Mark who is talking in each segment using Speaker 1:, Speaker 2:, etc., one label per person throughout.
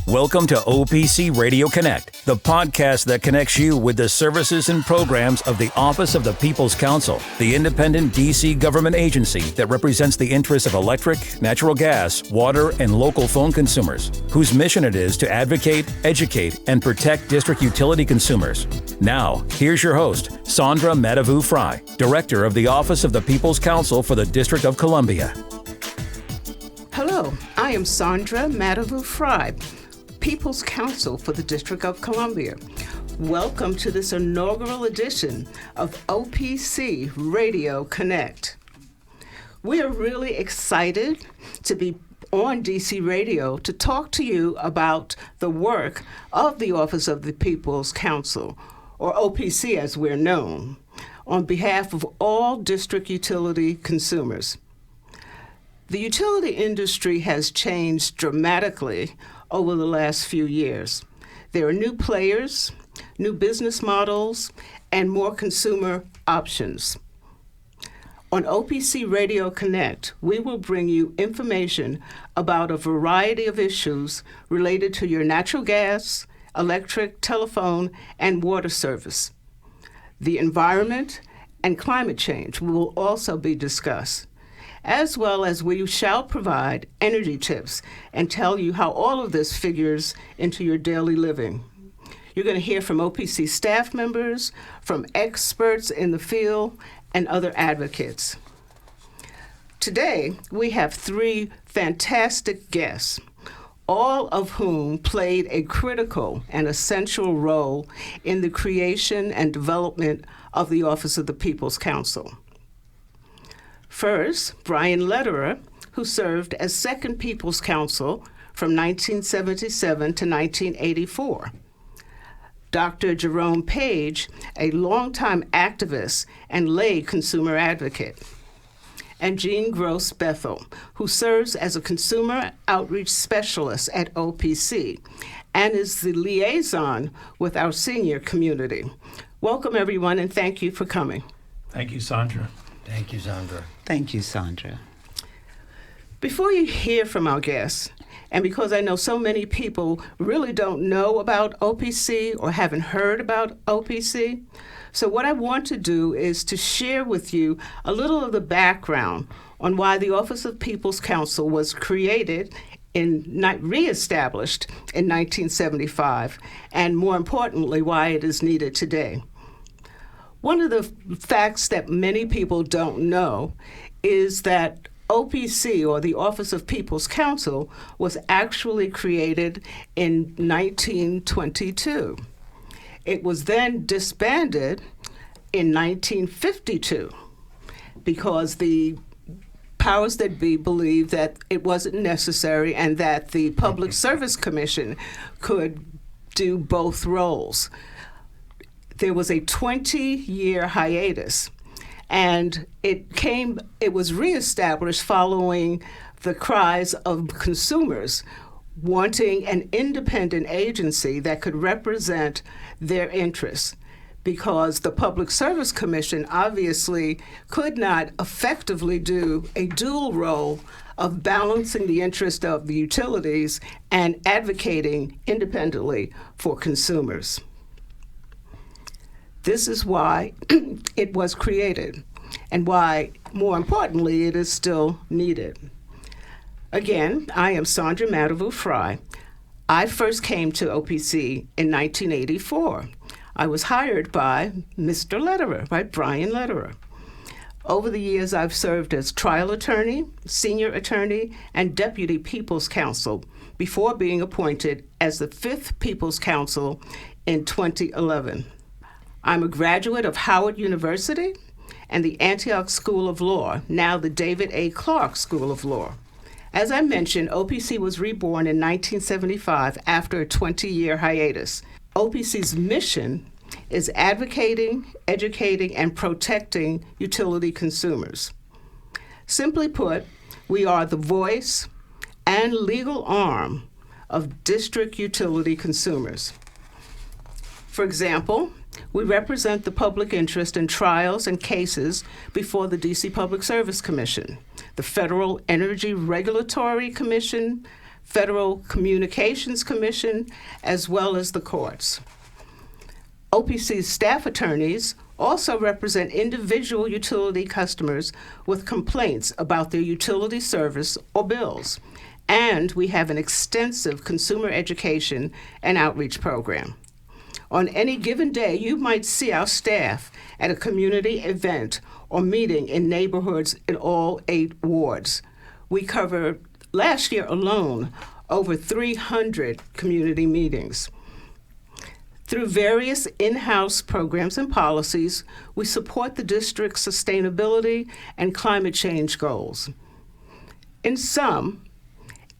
Speaker 1: Welcome to OPC Radio Connect, the podcast that connects you with the services and programs of the Office of the People's Council, the independent D.C. government agency that represents the interests of electric, natural gas, water, and local phone consumers, whose mission it is to advocate, educate, and protect district utility consumers. Now, here's your host, Sandra Matavu-Fry, Director of the Office of the People's Council for the District of Columbia.
Speaker 2: Hello, I am Sandra Matavu-Fry, People's Counsel for the District of Columbia. Welcome to this inaugural edition of OPC Radio Connect. We are really excited to be on DC Radio to talk to you about the work of the Office of the People's Council, or OPC as we're known, on behalf of all district utility consumers. The utility industry has changed dramatically over the last few years. There are new players, new business models, and more consumer options. On OPC Radio Connect, we will bring you information about a variety of issues related to your natural gas, electric, telephone, and water service. The environment and climate change will also be discussed, as well as we shall provide energy tips and tell you how all of this figures into your daily living. You're going to hear from OPC staff members, from experts in the field, and other advocates. Today, we have three fantastic guests, all of whom played a critical and essential role in the creation and development of the Office of the People's Council. First, Brian Lederer, who served as second People's Counsel from 1977 to 1984. Dr. Jerome Page, a longtime activist and lay consumer advocate. And Jean Gross Bethel, who serves as a consumer outreach specialist at OPC and is the liaison with our senior community. Welcome, everyone, and thank you for coming.
Speaker 3: Thank you, Sandra.
Speaker 4: Thank you, Sandra.
Speaker 5: Thank you, Sandra.
Speaker 2: Before you hear from our guests, and because I know so many people really don't know about OPC or haven't heard about OPC, so what I want to do is to share with you a little of the background on why the Office of People's Council was created reestablished in 1975, and more importantly, why it is needed today. One of the facts that many people don't know is that OPC, or the Office of People's Council, was actually created in 1922. It was then disbanded in 1952 because the powers that be believed that it wasn't necessary and that the Public Service Commission could do both roles. There was a 20-year hiatus, and it was reestablished following the cries of consumers wanting an independent agency that could represent their interests, because the Public Service Commission obviously could not effectively do a dual role of balancing the interest of the utilities and advocating independently for consumers. This is why it was created, and why, more importantly, it is still needed. Again, I am Sandra Matavu-Fry. I first came to OPC in 1984. I was hired by Mr. Lederer, by Brian Lederer. Over the years, I've served as trial attorney, senior attorney, and deputy People's Counsel before being appointed as the fifth People's Counsel in 2011. I'm a graduate of Howard University and the Antioch School of Law, now the David A. Clark School of Law. As I mentioned, OPC was reborn in 1975 after a 20-year hiatus. OPC's mission is advocating, educating, and protecting utility consumers. Simply put, we are the voice and legal arm of district utility consumers. For example, we represent the public interest in trials and cases before the DC Public Service Commission, the Federal Energy Regulatory Commission, Federal Communications Commission, as well as the courts. OPC's staff attorneys also represent individual utility customers with complaints about their utility service or bills. And we have an extensive consumer education and outreach program. On any given day, you might see our staff at a community event or meeting in neighborhoods in all 8 wards. We covered, last year alone, over 300 community meetings. Through various in-house programs and policies, we support the district's sustainability and climate change goals. In sum,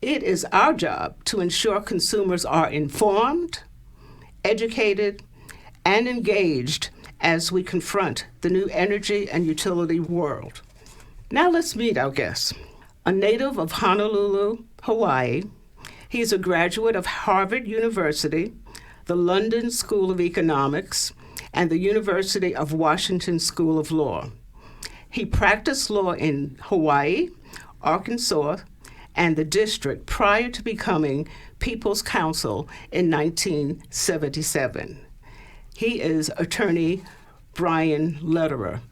Speaker 2: it is our job to ensure consumers are informed, educated, and engaged as we confront the new energy and utility world. Now let's meet our guest. A native of Honolulu, Hawaii, he is a graduate of Harvard University, the London School of Economics, and the University of Washington School of Law. He practiced law in Hawaii, Arkansas, and the district prior to becoming People's Counsel in 1977. He is attorney Brian Lederer.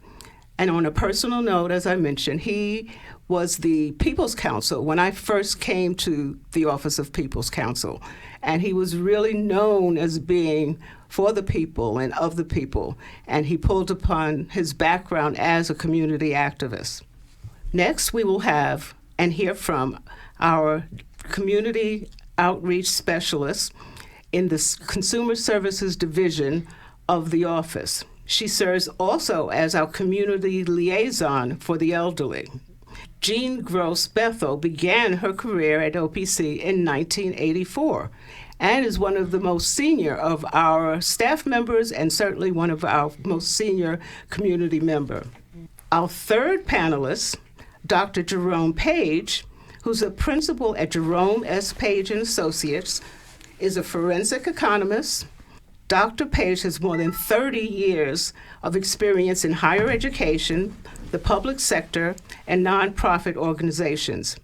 Speaker 2: And on a personal note, as I mentioned, he was the People's Counsel when I first came to the Office of People's Counsel. And he was really known as being for the people and of the people. And he pulled upon his background as a community activist. Next, we will have and hear from our community outreach specialist in the Consumer Services Division of the office. She serves also as our community liaison for the elderly. Jean Gross Bethel began her career at OPC in 1984 and is one of the most senior of our staff members and certainly one of our most senior community member. Our third panelist, Dr. Jerome Page, who's a principal at Jerome S. Page and Associates, is a forensic economist. Dr. Page has more than 30 years of experience in higher education, the public sector, and nonprofit organizations.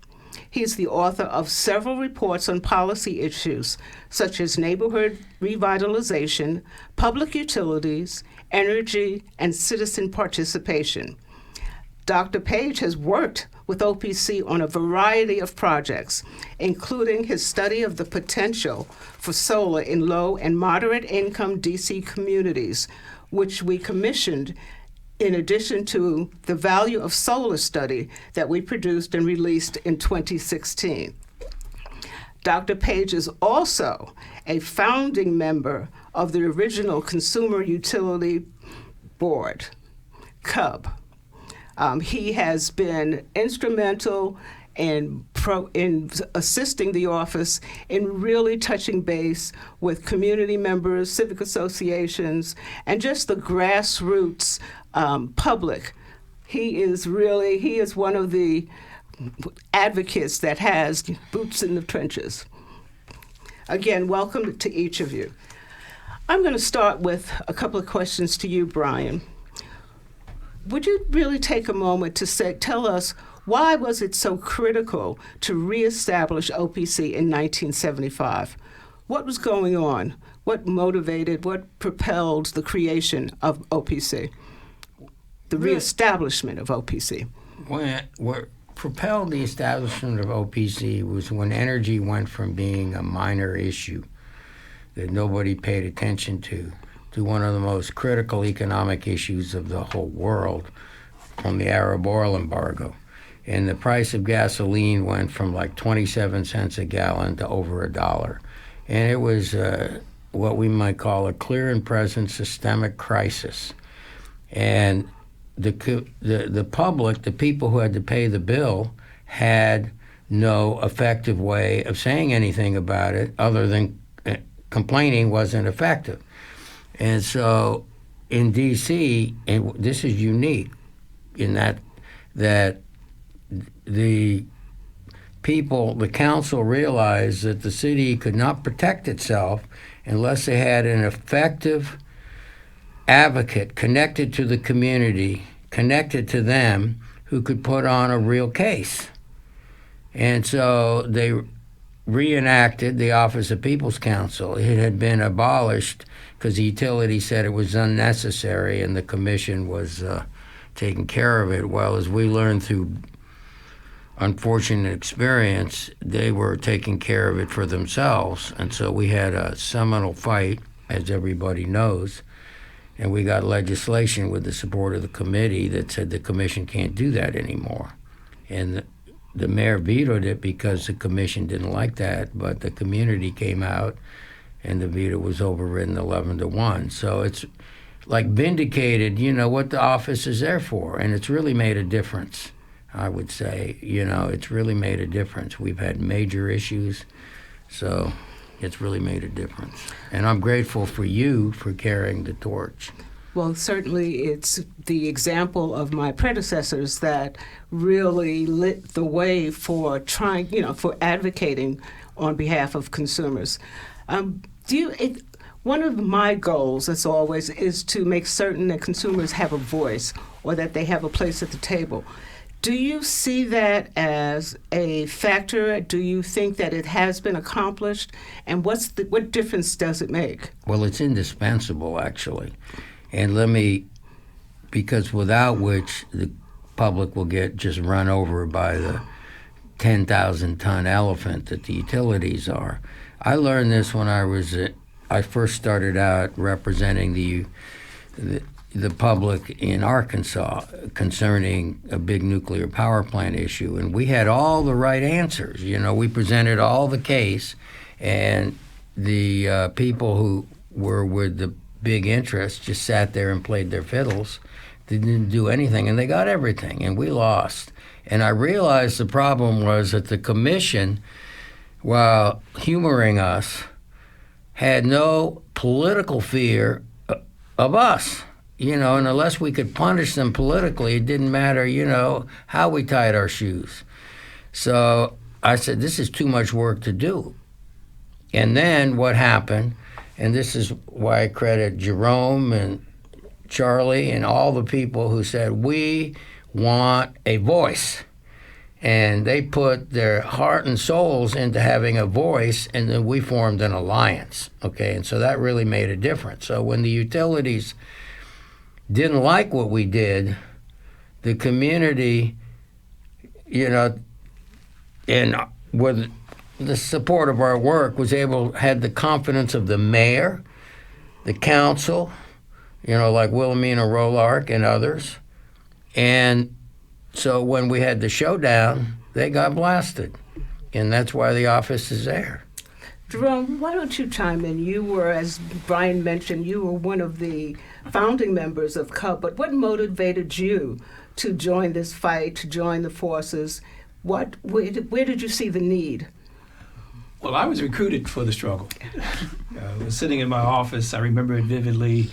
Speaker 2: He is the author of several reports on policy issues, such as neighborhood revitalization, public utilities, energy, and citizen participation. Dr. Page has worked with OPC on a variety of projects, including his study of the potential for solar in low and moderate income DC communities, which we commissioned in addition to the value of solar study that we produced and released in 2016. Dr. Page is also a founding member of the original Consumer Utility Board, CUB. He has been instrumental in assisting the office in really touching base with community members, civic associations, and just the grassroots public. He is one of the advocates that has boots in the trenches. Again, welcome to each of you. I'm going to start with a couple of questions to you, Brian. Would you really take a moment to tell us why was it so critical to reestablish OPC in 1975? What was going on? What motivated, what propelled the creation of OPC, the reestablishment of OPC?
Speaker 3: What propelled the establishment of OPC was when energy went from being a minor issue that nobody paid attention to one of the most critical economic issues of the whole world, from the Arab oil embargo. And the price of gasoline went from like 27 cents a gallon to over $1. And it was what we might call a clear and present systemic crisis. And the public, the people who had to pay the bill, had no effective way of saying anything about it other than complaining wasn't effective. And so in D.C., and this is unique in that the people, the council realized that the city could not protect itself unless they had an effective advocate connected to the community, connected to them, who could put on a real case. And so they reenacted the Office of People's Counsel. It had been abolished because the utility said it was unnecessary, and the commission was taking care of it. Well, as we learned through unfortunate experience, they were taking care of it for themselves. And so we had a seminal fight, as everybody knows, and we got legislation with the support of the committee that said the commission can't do that anymore. And the mayor vetoed it because the commission didn't like that, but the community came out and the veto was overridden 11-1. So it's like vindicated, what the office is there for, and it's really made a difference, I would say. It's really made a difference. We've had major issues, so it's really made a difference. And I'm grateful for you for carrying the torch.
Speaker 2: Well, certainly it's the example of my predecessors that really lit the way for trying, for advocating on behalf of consumers. One of my goals, as always, is to make certain that consumers have a voice or that they have a place at the table. Do you see that as a factor? Do you think that it has been accomplished? And what difference does it make?
Speaker 3: Well, it's indispensable, actually. And because without which the public will get just run over by the 10,000-ton elephant that the utilities are. I learned this when I first started out representing the public in Arkansas concerning a big nuclear power plant issue, and we had all the right answers. We presented all the case, and the people who were with the big interests just sat there and played their fiddles. They didn't do anything, and they got everything, and we lost. And I realized the problem was that the commission, while humoring us, had no political fear of us. And unless we could punish them politically, it didn't matter, how we tied our shoes. So I said, this is too much work to do. And then what happened, and this is why I credit Jerome and Charlie and all the people who said, we want a voice. And they put their heart and souls into having a voice, and then we formed an alliance, okay? And so that really made a difference. So when the utilities didn't like what we did, the community, and with the support of our work, had the confidence of the mayor, the council, like Wilhelmina Rolark and others. And so when we had the showdown, they got blasted. And that's why the office is there.
Speaker 2: Jerome, why don't you chime in? You were, as Brian mentioned, you were one of the founding members of CUB, but what motivated you to join this fight, to join the forces? Where did you see the need?
Speaker 4: Well, I was recruited for the struggle. I was sitting in my office, I remember it vividly,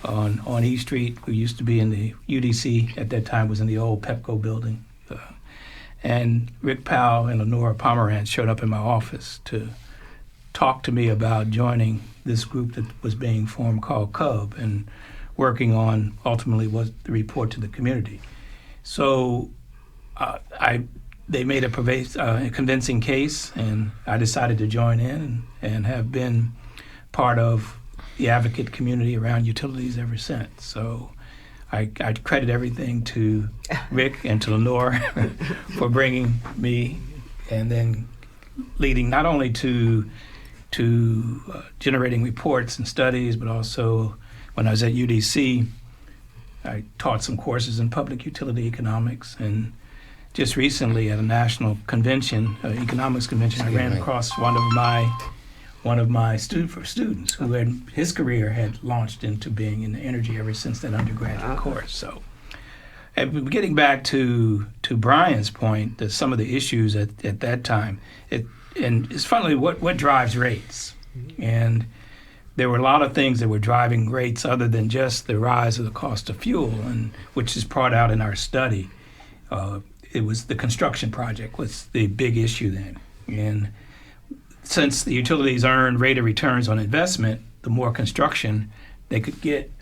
Speaker 4: on E Street, who used to be in the UDC at that time, was in the old Pepco building. And Rick Powell and Lenora Pomerantz showed up in my office to talk to me about joining this group that was being formed called CUB and working on, ultimately, was the report to the community. So they made a convincing case, and I decided to join in and have been part of the advocate community around utilities ever since. So I credit everything to Rick and to Lenore for bringing me, and then leading not only to generating reports and studies, but also when I was at UDC, I taught some courses in public utility economics, and just recently at a national convention, economics convention, I ran across one of my students who his career had launched into being in energy ever since that undergraduate course. So, and getting back to Brian's point, that some of the issues at that time, and it's funny what drives rates, and there were a lot of things that were driving rates other than just the rise of the cost of fuel, and which is brought out in our study. It was the construction project was the big issue then, and since the utilities earn rate of returns on investment, the more construction they could get,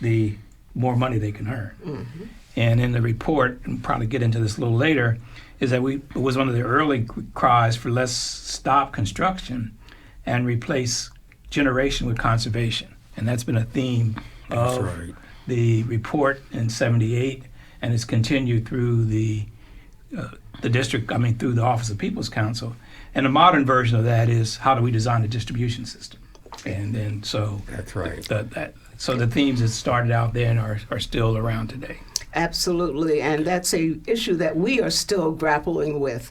Speaker 4: the more money they can earn. Mm-hmm. And in the report, and probably get into this a little later, is that it was one of the early cries for let's stop construction and replace generation with conservation. And that's been a theme of the report in '78, and it's continued through the district, through the Office of People's Counsel. And a modern version of that is how do we design a distribution system? And then so
Speaker 3: that's right.
Speaker 4: So the themes that started out then are still around today.
Speaker 2: Absolutely, and that's a issue that we are still grappling with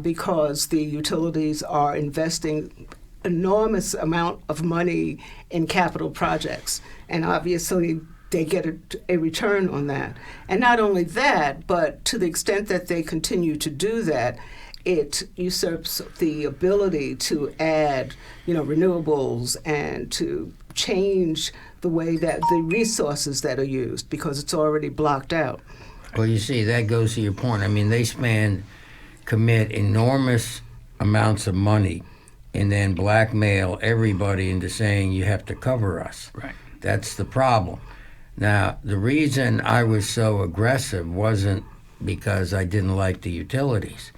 Speaker 2: because the utilities are investing enormous amount of money in capital projects, and obviously they get a return on that. And not only that, but to the extent that they continue to do that, it usurps the ability to add, renewables and to change the way that the resources that are used because it's already blocked out.
Speaker 3: Well, you see, that goes to your point. They commit enormous amounts of money and then blackmail everybody into saying you have to cover us.
Speaker 4: Right.
Speaker 3: That's the problem. Now, the reason I was so aggressive wasn't because I didn't like the utilities,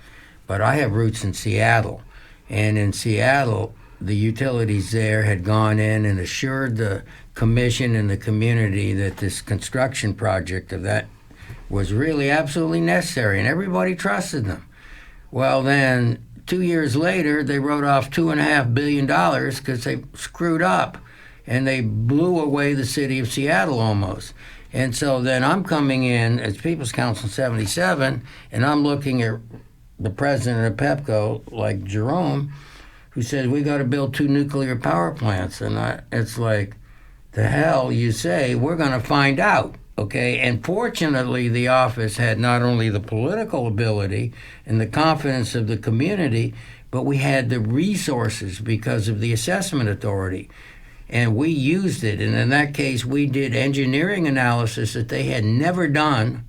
Speaker 3: but I have roots in Seattle. And in Seattle, the utilities there had gone in and assured the commission and the community that this construction project of that was really absolutely necessary, and everybody trusted them. Well, then 2 years later, they wrote off $2.5 billion because they screwed up, and they blew away the city of Seattle almost. And so then I'm coming in as People's Counsel in '77, and I'm looking at the president of PEPCO, like Jerome, who says, we got to build 2 nuclear power plants. And it's like, the hell you say, we're going to find out, okay? And fortunately, the office had not only the political ability and the confidence of the community, but we had the resources because of the assessment authority. And we used it. And in that case, we did engineering analysis that they had never done.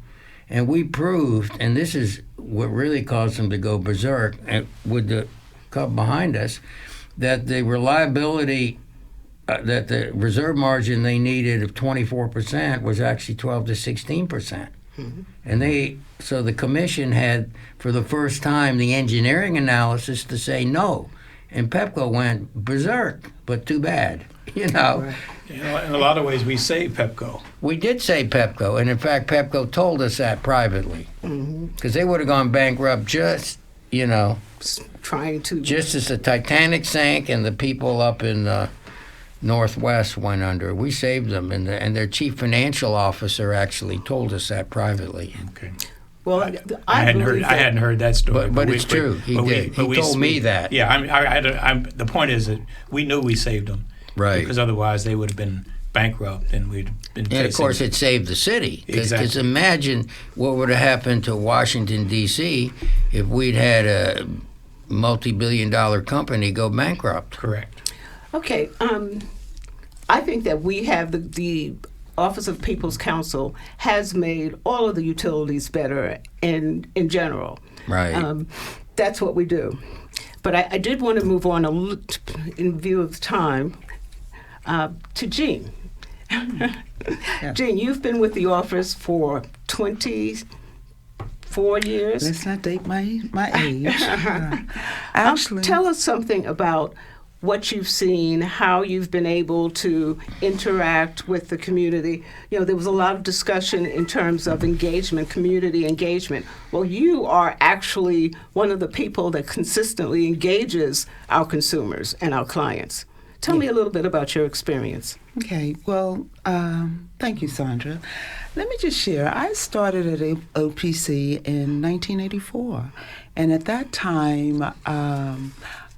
Speaker 3: And we proved, and this is what really caused them to go berserk with the cub behind us, that the reliability, that the reserve margin they needed of 24% was actually 12 to 16%. Mm-hmm. And so the commission had, for the first time, the engineering analysis to say no. And PEPCO went berserk, but too bad,
Speaker 2: Right.
Speaker 4: In a lot of ways, we saved PEPCO.
Speaker 3: We did save PEPCO, and in fact, PEPCO told us that privately, because they would have gone bankrupt just as the Titanic sank and the people up in the Northwest went under. We saved them, and their chief financial officer actually told us that privately.
Speaker 4: Okay.
Speaker 2: Well,
Speaker 4: I hadn't heard that story,
Speaker 3: but it's true. He did. He told me that.
Speaker 4: Yeah, the point is that we knew we saved them.
Speaker 3: Right.
Speaker 4: Because otherwise they would have been bankrupt and we'd been
Speaker 3: And of course it saved the city. Because imagine what would have happened to Washington, D.C. if we'd had a multi-billion-dollar company go bankrupt.
Speaker 4: Correct.
Speaker 2: Okay. I think that we have the Office of People's Counsel has made all of the utilities better in general.
Speaker 3: Right.
Speaker 2: That's what we do. But I did want to move on in view of time to Jean.
Speaker 5: Yeah.
Speaker 2: Jean, you've been with the office for 24 years.
Speaker 5: Let's not date my age. Actually,
Speaker 2: tell us something about what you've seen, how you've been able to interact with the community. There was a lot of discussion in terms of engagement, community engagement. Well, you are actually one of the people that consistently engages our consumers and our clients. Tell me a little bit about your experience.
Speaker 5: Okay, well, thank you, Sandra. Let me just share. I started at OPC in 1984, and at that time,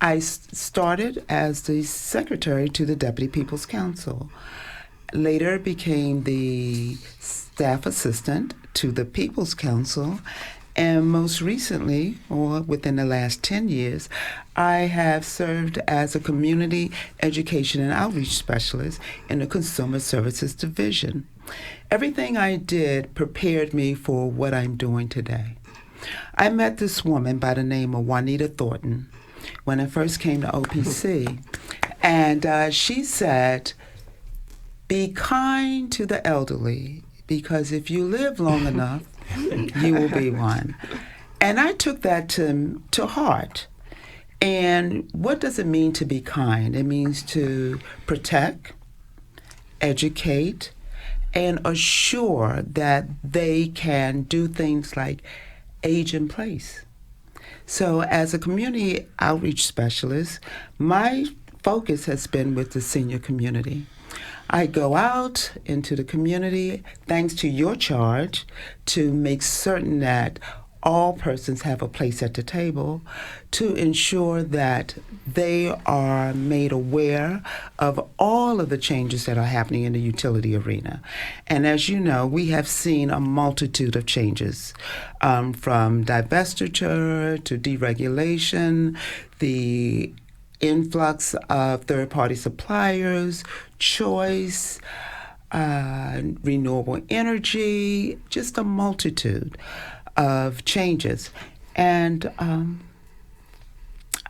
Speaker 5: I started as the secretary to the Deputy People's Counsel. Later became the staff assistant to the People's Counsel, and most recently, or within the last 10 years, I have served as a community education and outreach specialist in the Consumer Services Division. Everything I did prepared me for what I'm doing today. I met this woman by the name of Juanita Thornton when I first came to OPC, and she said, be kind to the elderly, because if you live long enough, you will be one. And I took that to heart. And what does it mean to be kind? It means to protect, educate, and assure that they can do things like age in place. So as a community outreach specialist, my focus has been with the senior community. I go out into the community, thanks to your charge, to make certain that all persons have a place at the table, to ensure that they are made aware of all of the changes that are happening in the utility arena. And as you know, we have seen a multitude of changes, from divestiture to deregulation, the influx of third-party suppliers, choice, renewable energy, just a multitude of changes. And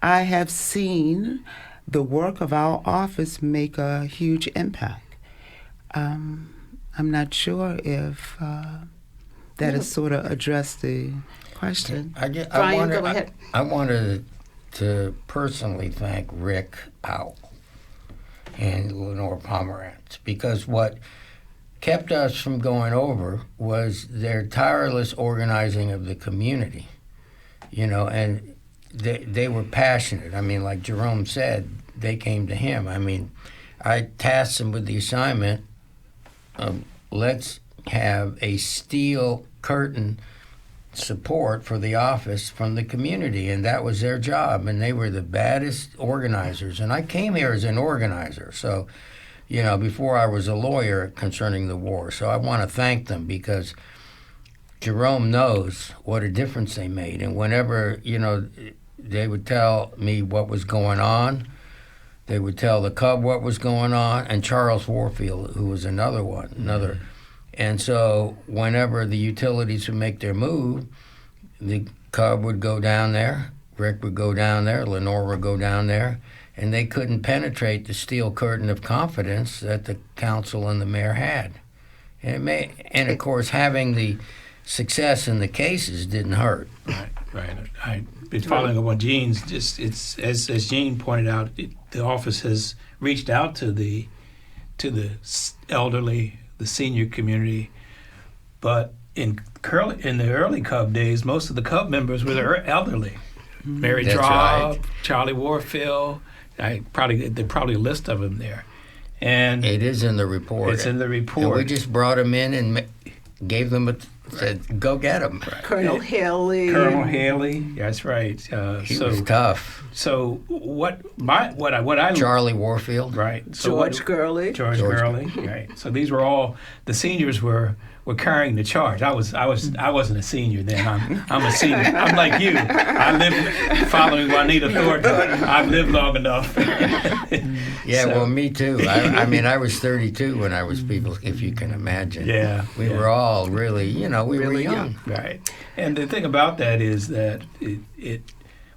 Speaker 5: I have seen the work of our office make a huge impact. I'm not sure if that has sort of addressed the question.
Speaker 2: Brian, go ahead.
Speaker 3: I wanted to personally thank Rick Powell and Lenore Pomerantz, because what kept us from going over was their tireless organizing of the community, and they were passionate. I mean, like Jerome said, they came to him. I mean, I tasked them with the assignment of let's have a steel curtain support for the office from the community, and that was their job, and they were the baddest organizers. And I came here as an organizer, so before I was a lawyer concerning the war. So I want to thank them, because Jerome knows what a difference they made. And whenever, they would tell me what was going on, they would tell the Cub what was going on, and Charles Warfield, who was another. And so whenever the utilities would make their move, the Cub would go down there, Rick would go down there, Lenore would go down there, and they couldn't penetrate the steel curtain of confidence that the council and the mayor had. And of course, having the success in the cases didn't hurt.
Speaker 4: Right. I've been following up on Gene's. It's as Gene pointed out, the office has reached out to the elderly, the senior community, but in the early Cub days, most of the Cub members were the elderly. Mary
Speaker 3: That's
Speaker 4: Traub,
Speaker 3: right.
Speaker 4: Charlie Warfield. There's probably a list of them there, and
Speaker 3: it is in the report.
Speaker 4: It's in the report.
Speaker 3: And we just brought them in and gave them said, "Go get them."
Speaker 2: Colonel Haley.
Speaker 4: That's right.
Speaker 3: He was tough.
Speaker 4: So what I
Speaker 3: Charlie Warfield.
Speaker 4: Right. So
Speaker 2: George Gurley.
Speaker 4: George Gurley. Right. So these were all the seniors were carrying the charge. I wasn't a senior then. I'm a senior. I'm like you. I lived following Juanita Thornton. I've lived long enough.
Speaker 3: Yeah, well, me too. I mean, I was 32 when I was people, if you can imagine.
Speaker 4: Yeah.
Speaker 3: We were all really, we were young.
Speaker 4: Right. And the thing about that is that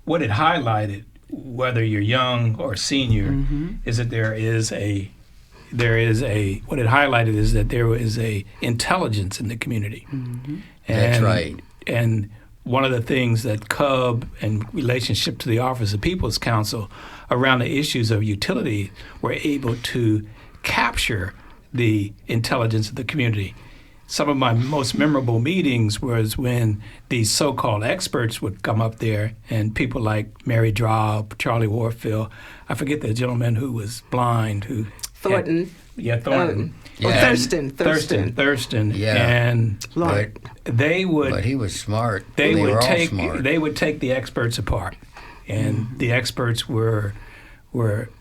Speaker 4: what it highlighted, whether you're young or senior, is that there is a what it highlighted is that there is a intelligence in the community.
Speaker 3: That's right.
Speaker 4: And one of the things that Cub and relationship to the Office of People's Counsel around the issues of utility were able to capture the intelligence of the community. Some of my most memorable meetings was when these so-called experts would come up there, and people like Mary Traub, Charlie Warfield, I forget the gentleman who was blind, who
Speaker 2: Thornton.
Speaker 4: Thornton. Thurston.
Speaker 3: Yeah.
Speaker 4: And
Speaker 3: But
Speaker 4: they would.
Speaker 3: But he was smart.
Speaker 4: They
Speaker 3: were
Speaker 4: would
Speaker 3: all
Speaker 4: take.
Speaker 3: smart.
Speaker 4: They would take the experts apart, and the experts were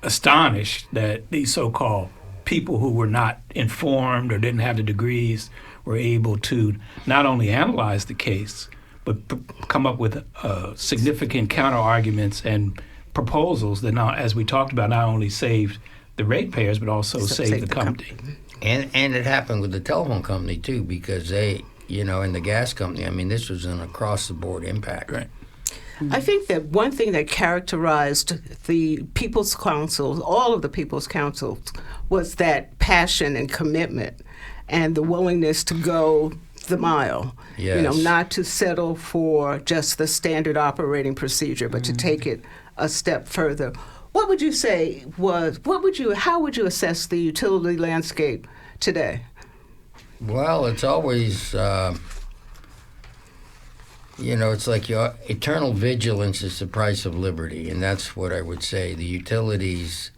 Speaker 4: astonished that these so-called people who were not informed or didn't have the degrees were able to not only analyze the case, but come up with significant counter arguments and proposals that, now, as we talked about, not only saved the ratepayers but also saved the company.
Speaker 3: And it happened with the telephone company too, because they, and the gas company. I mean, this was an across-the-board impact.
Speaker 4: Right.
Speaker 2: I think that one thing that characterized the People's Council, all of the People's Councils, was that passion and commitment and the willingness to go the mile.
Speaker 3: Yes.
Speaker 2: Not to settle for just the standard operating procedure, but to take it a step further. What would you say how would you assess the utility landscape today?
Speaker 3: Well, it's always, it's like your eternal vigilance is the price of liberty, and that's what I would say. The utilities,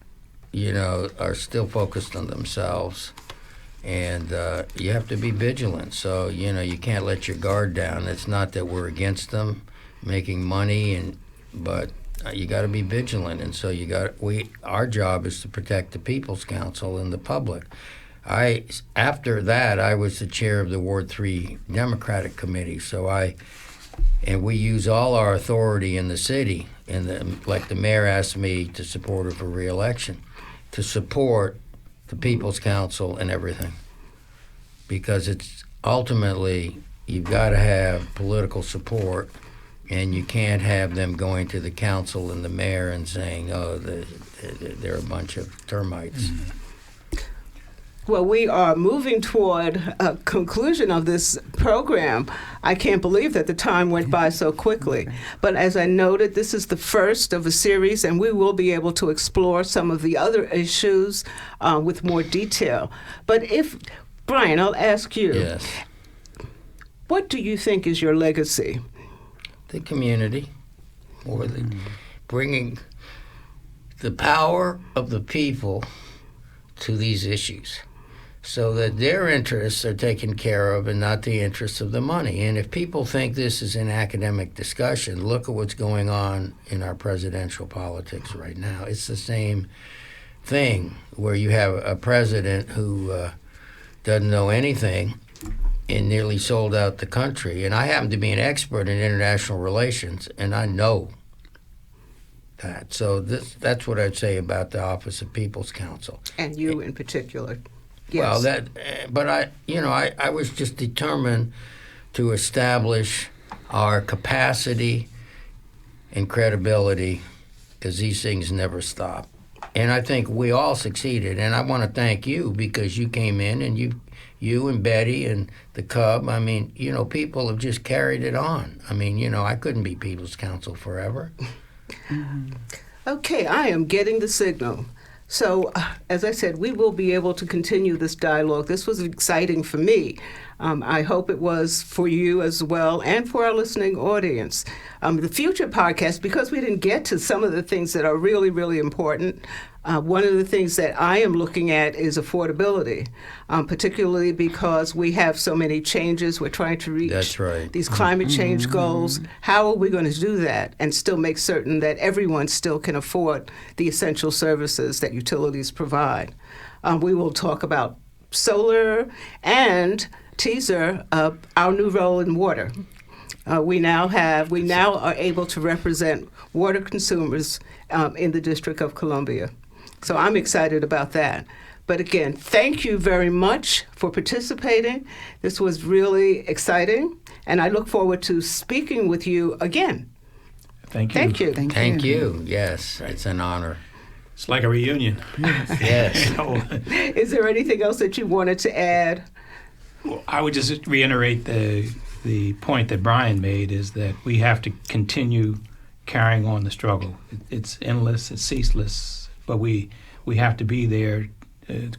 Speaker 3: are still focused on themselves, and you have to be vigilant. So, you can't let your guard down. It's not that we're against them making money, but you got to be vigilant, and so our job is to protect the People's Council and the public. After that, I was the chair of the Ward 3 Democratic Committee, and we use all our authority in the city, like the mayor asked me to support her for re-election, to support the People's Council and everything, because it's ultimately, you've got to have political support, and you can't have them going to the council and the mayor and saying, oh, they're a bunch of termites.
Speaker 2: Well, we are moving toward a conclusion of this program. I can't believe that the time went by so quickly. But as I noted, this is the first of a series, and we will be able to explore some of the other issues with more detail. But Brian, I'll ask you,
Speaker 3: Yes.
Speaker 2: What do you think is your legacy?
Speaker 3: The community, or bringing the power of the people to these issues so that their interests are taken care of and not the interests of the money. And if people think this is an academic discussion, look at what's going on in our presidential politics right now. It's the same thing where you have a president who doesn't know anything and nearly sold out the country. And I happen to be an expert in international relations, and I know that. So that's what I'd say about the Office of People's Counsel.
Speaker 2: And you in particular. Yes.
Speaker 3: Well, but I was just determined to establish our capacity and credibility, because these things never stop. And I think we all succeeded. And I want to thank you, because you came in and you and Betty and the Cub, people have just carried it on. I couldn't be People's Counsel forever.
Speaker 2: Okay, I am getting the signal. So, as I said, we will be able to continue this dialogue. This was exciting for me. I hope it was for you as well, and for our listening audience. The future podcast, because we didn't get to some of the things that are really, really important, one of the things that I am looking at is affordability, particularly because we have so many changes. We're trying to reach
Speaker 3: That's right.
Speaker 2: these climate change goals. How are we going to do that and still make certain that everyone still can afford the essential services that utilities provide? We will talk about solar and teaser our new role in water. We now are able to represent water consumers in the District of Columbia. So I'm excited about that. But again, thank you very much for participating. This was really exciting, and I look forward to speaking with you again.
Speaker 4: Thank you.
Speaker 2: Thank you.
Speaker 3: Thank you. Yes, it's an honor.
Speaker 4: It's like a reunion.
Speaker 3: Yes.
Speaker 2: Is there anything else that you wanted to add?
Speaker 4: Well, I would just reiterate the point that Brian made, is that we have to continue carrying on the struggle. It's endless, it's ceaseless, but we have to be there.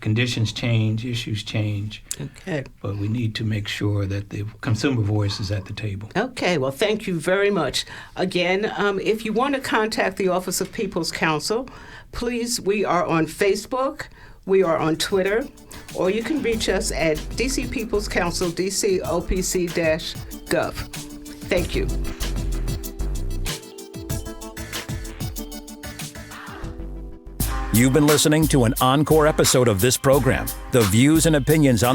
Speaker 4: Conditions change, issues change.
Speaker 2: Okay.
Speaker 4: But we need to make sure that the consumer voice is at the table.
Speaker 2: Okay, well, thank you very much. Again, if you want to contact the Office of People's Counsel, please, we are on Facebook, we are on Twitter, or you can reach us at DC People's Council, DCOPC-gov. Thank you.
Speaker 1: You've been listening to an encore episode of this program. The views and opinions on